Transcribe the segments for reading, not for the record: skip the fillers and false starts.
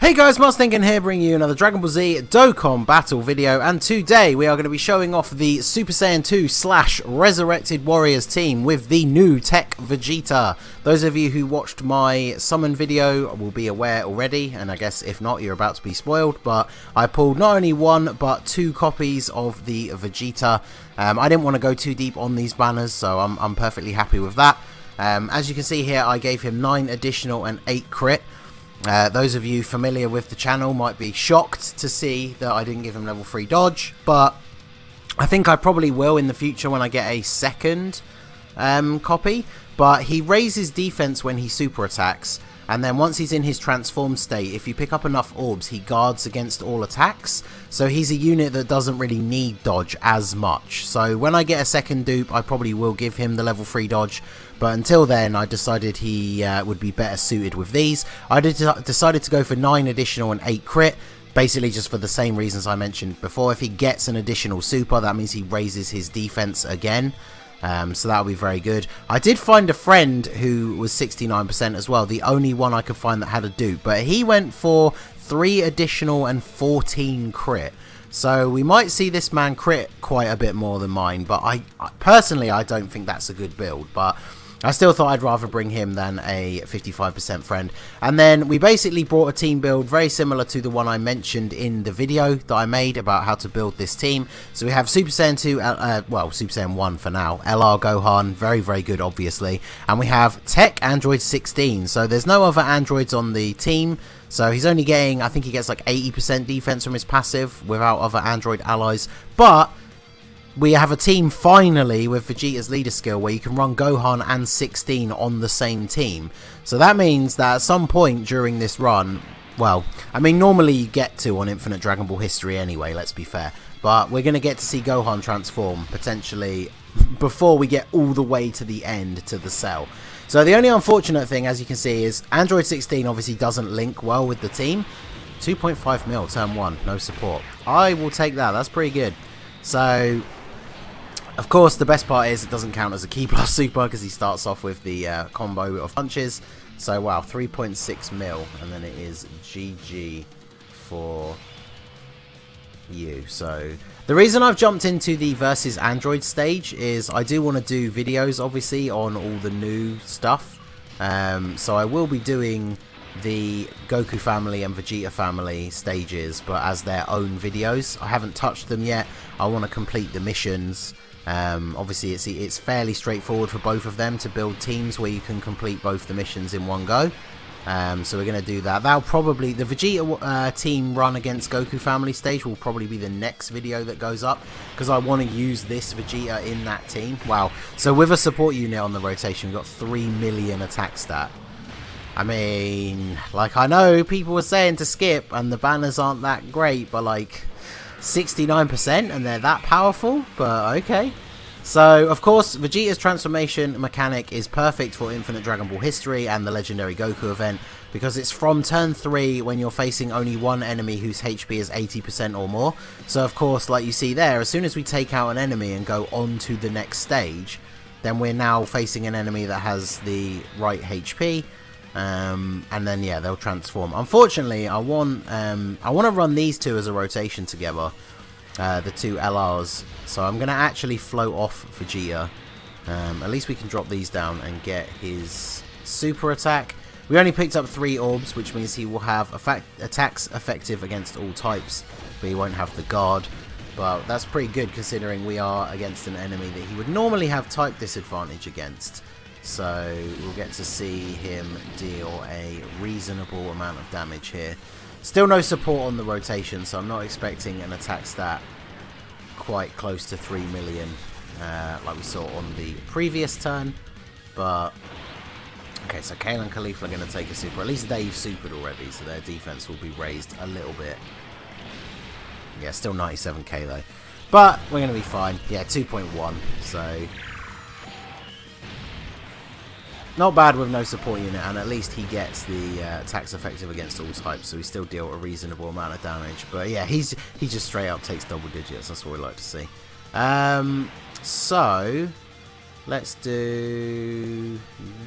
Hey guys, Ningen here, bringing you another Dragon Ball Z Dokkan battle video, and today we are going to be showing off the Super Saiyan 2 / Resurrected Warriors team with the new TEQ VEGETA. Those of you who watched my summon video will be aware already, and I guess if not, you're about to be spoiled, but I pulled not only one, but 2 copies of the VEGETA. I didn't want to go too deep on these banners, so I'm perfectly happy with that. As you can see here, I gave him 9 additional and 8 crit. Those of you familiar with the channel might be shocked to see that I didn't give him level 3 dodge, but I think I probably will in the future when I get a second copy. But he raises defense when he super attacks, and then once he's in his transformed state, if you pick up enough orbs, he guards against all attacks. So he's a unit that doesn't really need dodge as much. So when I get a second dupe, I probably will give him the level 3 dodge. But until then, I decided he would be better suited with these. I decided to go for 9 additional and 8 crit. Basically just for the same reasons I mentioned before. If he gets an additional super, that means he raises his defense again. So that'll be very good. I did find a friend who was 69% as well. The only one I could find that had a dupe. But he went for 3 additional and 14 crit. So we might see this man crit quite a bit more than mine. But I personally, I don't think that's a good build. But I still thought I'd rather bring him than a 55% friend. And then we basically brought a team build very similar to the one I mentioned in the video that I made about how to build this team. So we have Super Saiyan 2, well, Super Saiyan 1 for now. LR Gohan, very, very good, obviously. And we have TEQ Android 16. So there's no other androids on the team. So he's only getting, I think he gets like 80% defense from his passive without other android allies. But we have a team finally with Vegeta's leader skill where you can run Gohan and 16 on the same team. So that means that at some point during this run, well, I mean normally you get to on Infinite Dragon Ball history anyway, let's be fair. But we're going to get to see Gohan transform potentially before we get all the way to the end to the cell. So the only unfortunate thing, as you can see, is Android 16 obviously doesn't link well with the team. 2.5 mil turn 1, no support. I will take that, that's pretty good. So of course, the best part is it doesn't count as a Ki Plus Super because he starts off with the combo of punches. So, wow, 3.6 mil, and then it is GG for you. So, the reason I've jumped into the versus Android stage is I do want to do videos, obviously, on all the new stuff. So, I will be doing the Goku family and Vegeta family stages, but as their own videos. I haven't touched them yet. I want to complete the missions. Obviously it's fairly straightforward for both of them to build teams where you can complete both the missions in one go. So we're going to do that. That'll probably, the Vegeta team run against Goku family stage will probably be the next video that goes up, because I want to use this Vegeta in that team. Wow. So with a support unit on the rotation, we've got 3 million attack stat. I mean, like, I know people were saying to skip and the banners aren't that great, but like 69% and they're that powerful, but okay. So of course Vegeta's transformation mechanic is perfect for Infinite Dragon Ball history and the legendary Goku event, because it's from turn 3 when you're facing only one enemy whose HP is 80% or more. So of course, like you see there, as soon as we take out an enemy and go on to the next stage, then we're now facing an enemy that has the right HP. And then yeah, they'll transform. Unfortunately, I want to run these two as a rotation together, the 2 LRs. So I'm gonna actually float off Vegeta. At least we can drop these down and get his super attack. We only picked up 3 orbs, which means he will have attacks effective against all types, but he won't have the guard. But that's pretty good considering we are against an enemy that he would normally have type disadvantage against. So we'll get to see him deal a reasonable amount of damage here. Still no support on the rotation, so I'm not expecting an attack stat quite close to 3 million like we saw on the previous turn. But okay, so Kale and Khalifa are going to take a super. At least they've supered already, so their defense will be raised a little bit. Yeah, still 97k though. But we're going to be fine. Yeah, 2.1. So not bad with no support unit, and at least he gets the attacks effective against all types, so we still deal a reasonable amount of damage. But yeah, he just straight up takes double digits. That's what we like to see. So let's do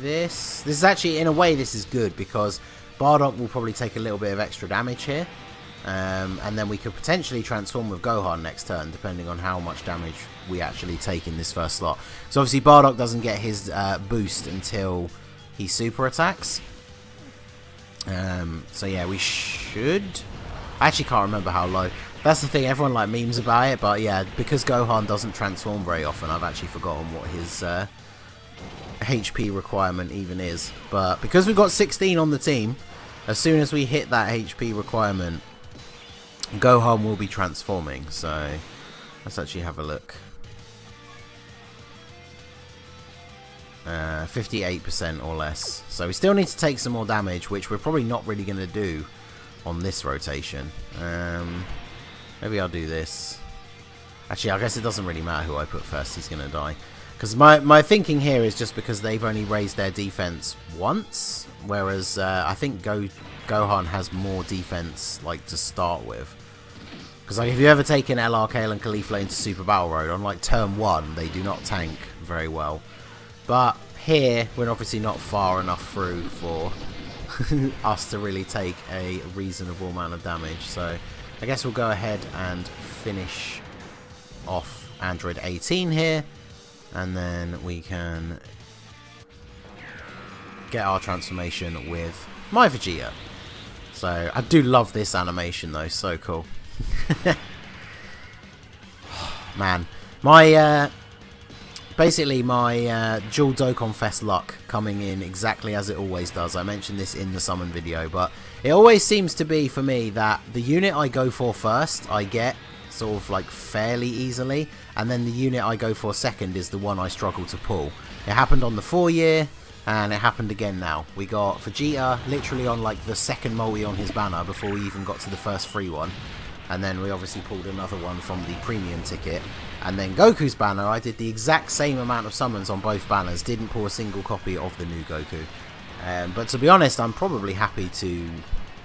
this. This is actually, in a way, this is good because Bardock will probably take a little bit of extra damage here. And then we could potentially transform with Gohan next turn, depending on how much damage we actually take in this first slot. So obviously Bardock doesn't get his boost until he super attacks. So yeah, we should... I actually can't remember how low. That's the thing, everyone like memes about it, but yeah, because Gohan doesn't transform very often, I've actually forgotten what his HP requirement even is. But because we've got 16 on the team, as soon as we hit that HP requirement, Gohan will be transforming. So let's actually have a look. 58% or less. So we still need to take some more damage, which we're probably not really going to do on this rotation. Maybe I'll do this. Actually, I guess it doesn't really matter who I put first. He's going to die. Because my thinking here is just because they've only raised their defense once, whereas I think Gohan has more defense like to start with. Because like if you ever taken LR, Kale and Caulifla into Super Battle Road, on like turn 1, they do not tank very well. But here, we're obviously not far enough through for us to really take a reasonable amount of damage. So I guess we'll go ahead and finish off Android 18 here. And then we can get our transformation with my Vegeta. So I do love this animation though, so cool. Man, my basically my dual Dokkan Fest luck coming in exactly as it always does. I mentioned this in the summon video, but it always seems to be for me that the unit I go for first I get sort of like fairly easily, and then the unit I go for second is the one I struggle to pull. It happened on the 4-year, and it happened again now. We got Vegeta literally on like the second multi on his banner before we even got to the first free one. And then we obviously pulled another one from the premium ticket. And then Goku's banner, I did the exact same amount of summons on both banners. Didn't pull a single copy of the new Goku. But to be honest, I'm probably happy to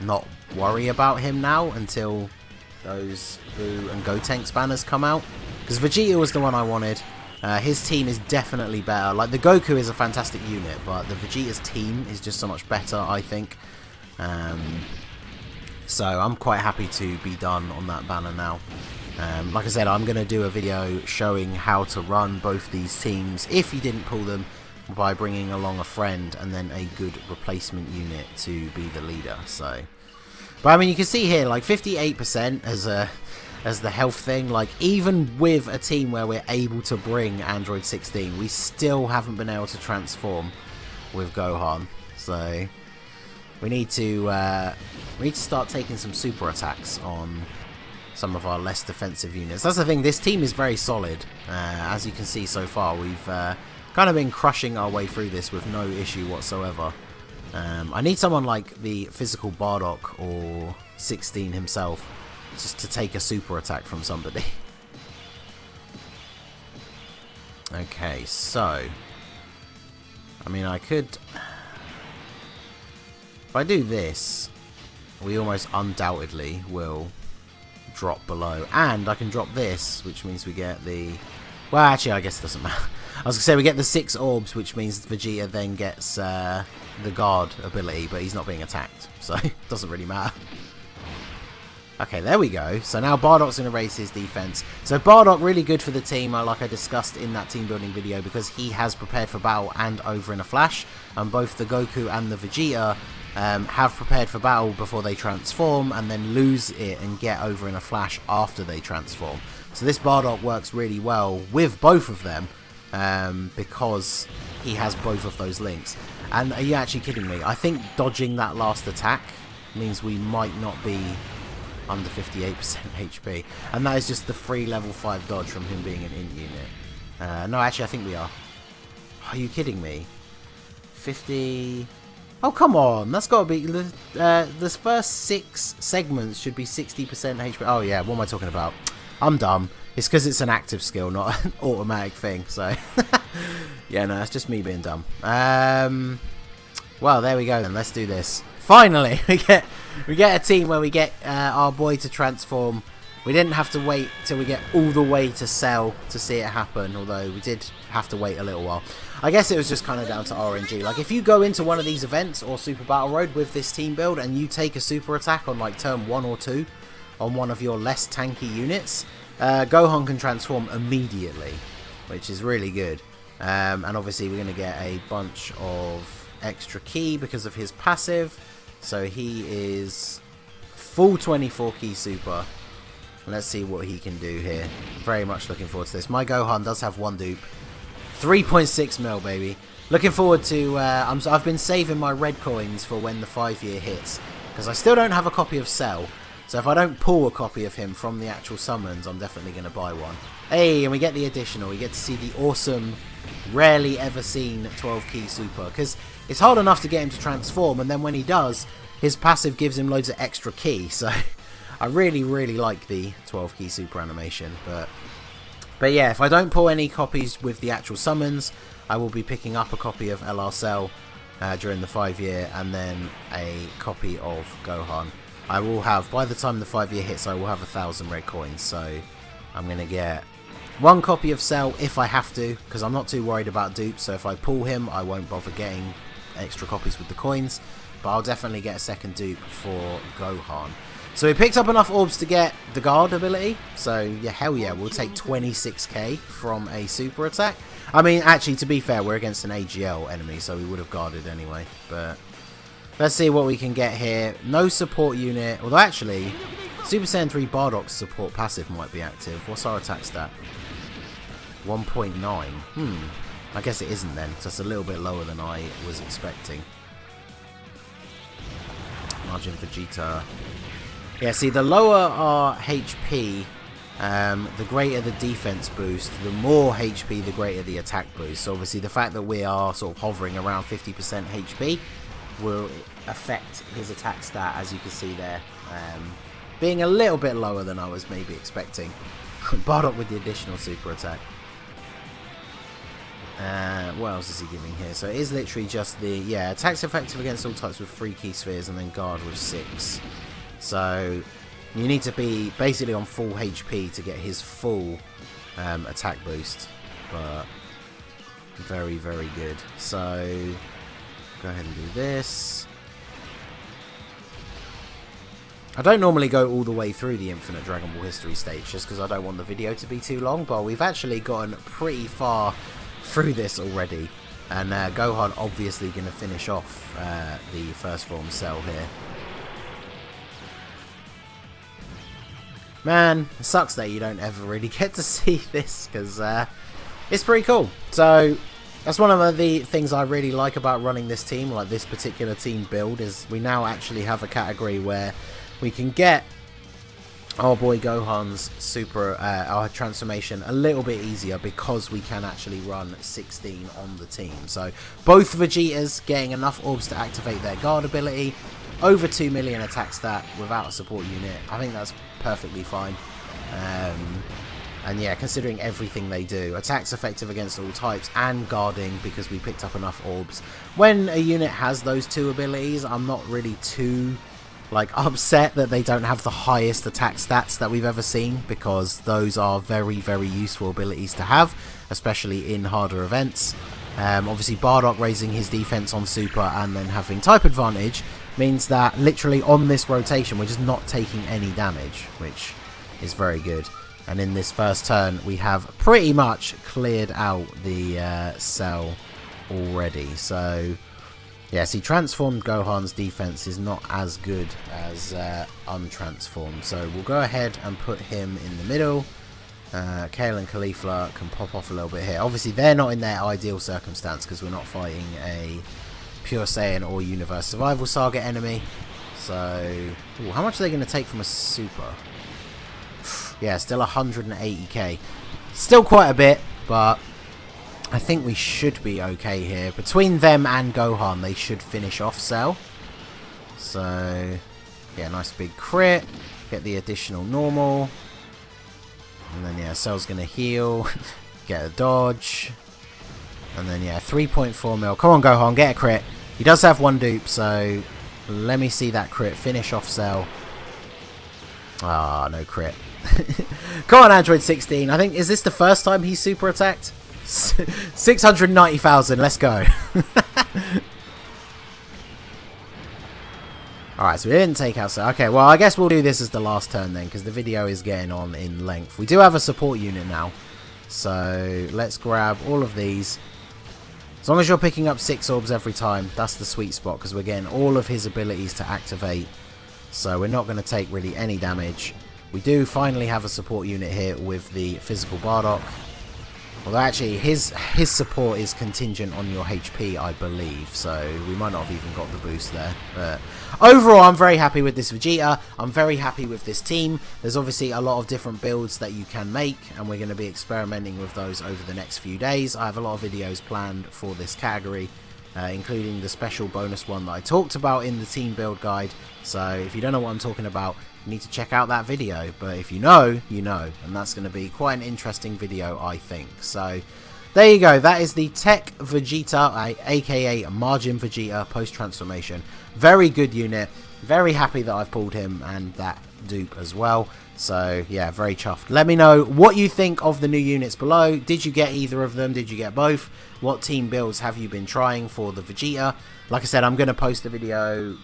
not worry about him now until those Boo and Gotenks banners come out. Because Vegeta was the one I wanted. His team is definitely better. Like, the Goku is a fantastic unit, but the Vegeta's team is just so much better, I think. So I'm quite happy to be done on that banner now. Like I said, I'm going to do a video showing how to run both these teams if you didn't pull them, by bringing along a friend and then a good replacement unit to be the leader. So, but I mean, you can see here like 58% as the health thing. Like, even with a team where we're able to bring Android 16, we still haven't been able to transform with Gohan. So we need to start taking some super attacks on some of our less defensive units. That's the thing, this team is very solid. As you can see so far, we've kind of been crushing our way through this with no issue whatsoever. I need someone like the physical Bardock or 16 himself just to take a super attack from somebody. Okay, so I mean, I could, if I do this, we almost undoubtedly will drop below. And I can drop this, which means we get the... Well, actually, I guess it doesn't matter. I was going to say we get the 6 orbs, which means Vegeta then gets the guard ability, but he's not being attacked, so it doesn't really matter. Okay, there we go. So now Bardock's going to raise his defense. So Bardock, really good for the team, like I discussed in that team building video, because he has prepared for battle and over in a flash. And both the Goku and the Vegeta have prepared for battle before they transform, and then lose it and get over in a flash after they transform. So this Bardock works really well with both of them, because he has both of those links. And are you actually kidding me? I think dodging that last attack means we might not be under 58% HP, and that is just the free level 5 dodge from him being an int unit. No, actually I think we are. Are you kidding me? 50... Oh, come on, that's got to be... this first 6 segments should be 60% HP. Oh yeah, what am I talking about? I'm dumb. It's because it's an active skill, not an automatic thing, so... Yeah, no, that's just me being dumb. Well, there we go then, let's do this. Finally, we get a team where we get our boy to transform We didn't have to wait till we get all the way to Cell to see it happen, although we did have to wait a little while. I guess it was just kind of down to RNG. Like, if you go into one of these events or Super Battle Road with this team build and you take a super attack on like turn 1 or 2 on one of your less tanky units, Gohan can transform immediately, which is really good. And obviously we're going to get a bunch of extra key because of his passive. So he is full 24 key super. Let's see what he can do here. Very much looking forward to this. My Gohan does have one dupe. 3.6 mil, baby. Looking forward to... I've been saving my red coins for when the 5-year hits, because I still don't have a copy of Cell. So if I don't pull a copy of him from the actual summons, I'm definitely going to buy one. Hey, and we get the additional. We get to see the awesome, rarely ever seen 12 key super, because it's hard enough to get him to transform, and then when he does, his passive gives him loads of extra key. So I really, really like the 12 key super animation. But yeah, if I don't pull any copies with the actual summons, I will be picking up a copy of LR Cell during the 5-year, and then a copy of Gohan. I will have, by the time the 5-year hits, I will have 1,000 red coins. So I'm going to get one copy of Cell if I have to, because I'm not too worried about dupes. So if I pull him, I won't bother getting extra copies with the coins. But I'll definitely get a second dupe for Gohan. So we picked up enough orbs to get the guard ability. So yeah, hell yeah, we'll take 26k from a super attack. I mean, actually, to be fair, we're against an AGL enemy, so we would have guarded anyway. But let's see what we can get here. No support unit. Although actually, Super Saiyan 3 Bardock's support passive might be active. What's our attack stat? 1.9. I guess it isn't then. So it's a little bit lower than I was expecting. Margin Vegeta. Yeah, see, the lower our HP, the greater the defense boost. The more HP, the greater the attack boost. So obviously the fact that we are sort of hovering around 50% HP will affect his attack stat, as you can see there, being a little bit lower than I was maybe expecting. Bardock with the additional super attack. What else is he giving here? So it is literally just the, yeah, attacks effective against all types with 3 key spheres, and then guard with 6. So you need to be basically on full HP to get his full attack boost. But very, very good. So go ahead and do this. I don't normally go all the way through the Infinite Dragon Ball History stage just because I don't want the video to be too long, but we've actually gotten pretty far through this already, and Gohan obviously going to finish off the first form Cell here. Man, it sucks that you don't ever really get to see this, because it's pretty cool. So that's one of the things I really like about running this team, like this particular team build, is we now actually have a category where we can get our boy Gohan's super our transformation a little bit easier, because we can actually run 16 on the team. So both Vegetas getting enough orbs to activate their guard ability, over 2 million attack stat without a support unit. I think that's perfectly fine. And yeah, considering everything they do, attacks effective against all types and guarding, because we picked up enough orbs. When a unit has those two abilities, I'm not really too upset that they don't have the highest attack stats that we've ever seen, because those are very, very useful abilities to have, especially in harder events. Obviously Bardock raising his defense on super and then having type advantage means that literally on this rotation we're just not taking any damage, which is very good. And in this first turn we have pretty much cleared out the Cell already. So yes, he transformed Gohan's defense is not as good as untransformed. So we'll go ahead and put him in the middle. Kale and Caulifla can pop off a little bit here. Obviously they're not in their ideal circumstance, because we're not fighting a Pure Saiyan or Universe Survival Saga enemy. So ooh, how much are they going to take from a super? Yeah, still 180k. Still quite a bit, but I think we should be okay here. Between them and Gohan, they should finish off Cell. So yeah, nice big crit. Get the additional normal. And then yeah, Cell's going to heal. Get a dodge. And then yeah, 3.4 mil. Come on Gohan, get a crit. He does have one dupe, so let me see that crit. Finish off Cell. Ah, no crit. Come on, Android 16. I think, is this the first time he's super attacked? 690,000. Let's go. Alright, so we didn't take out... Okay, well, I guess we'll do this as the last turn then, because the video is getting on in length. We do have a support unit now. So, let's grab all of these. As long as you're picking up 6 orbs every time, that's the sweet spot, because we're getting all of his abilities to activate. So, we're not going to take really any damage. We do finally have a support unit here with the physical Bardock. Although actually, his support is contingent on your HP, I believe. So we might not have even got the boost there. But overall, I'm very happy with this Vegeta. I'm very happy with this team. There's obviously a lot of different builds that you can make, and we're going to be experimenting with those over the next few days. I have a lot of videos planned for this category, including the special bonus one that I talked about in the team build guide. So if you don't know what I'm talking about, you need to check out that video. But if you know, you know. And that's going to be quite an interesting video, I think. So there you go. That is the TEQ Vegeta, aka Margin Vegeta post-transformation. Very good unit. Very happy that I've pulled him and that dupe as well. So yeah, very chuffed. Let me know what you think of the new units below. Did you get either of them? Did you get both? What team builds have you been trying for the Vegeta? Like I said, I'm going to post a video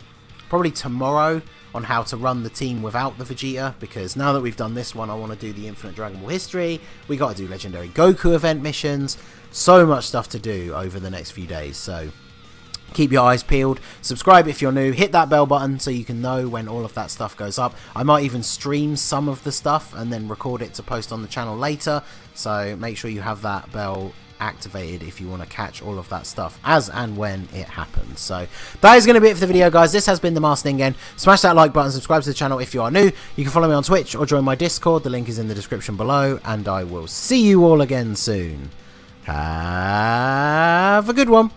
probably tomorrow on how to run the team without the Vegeta, because now that we've done this one, I want to do the Infinite Dragon Ball history. We got to do Legendary Goku event missions. So much stuff to do over the next few days. So keep your eyes peeled. Subscribe if you're new. Hit that bell button so you can know when all of that stuff goes up. I might even stream some of the stuff and then record it to post on the channel later. So make sure you have that bell activated if you want to catch all of that stuff as and when it happens. So that is going to be it for the video, guys. This has been the Master Ningen. Smash that like button, subscribe to the channel if you are new. You can follow me on Twitch or join my Discord. The link is in the description below, and I will see you all again soon. Have a good one.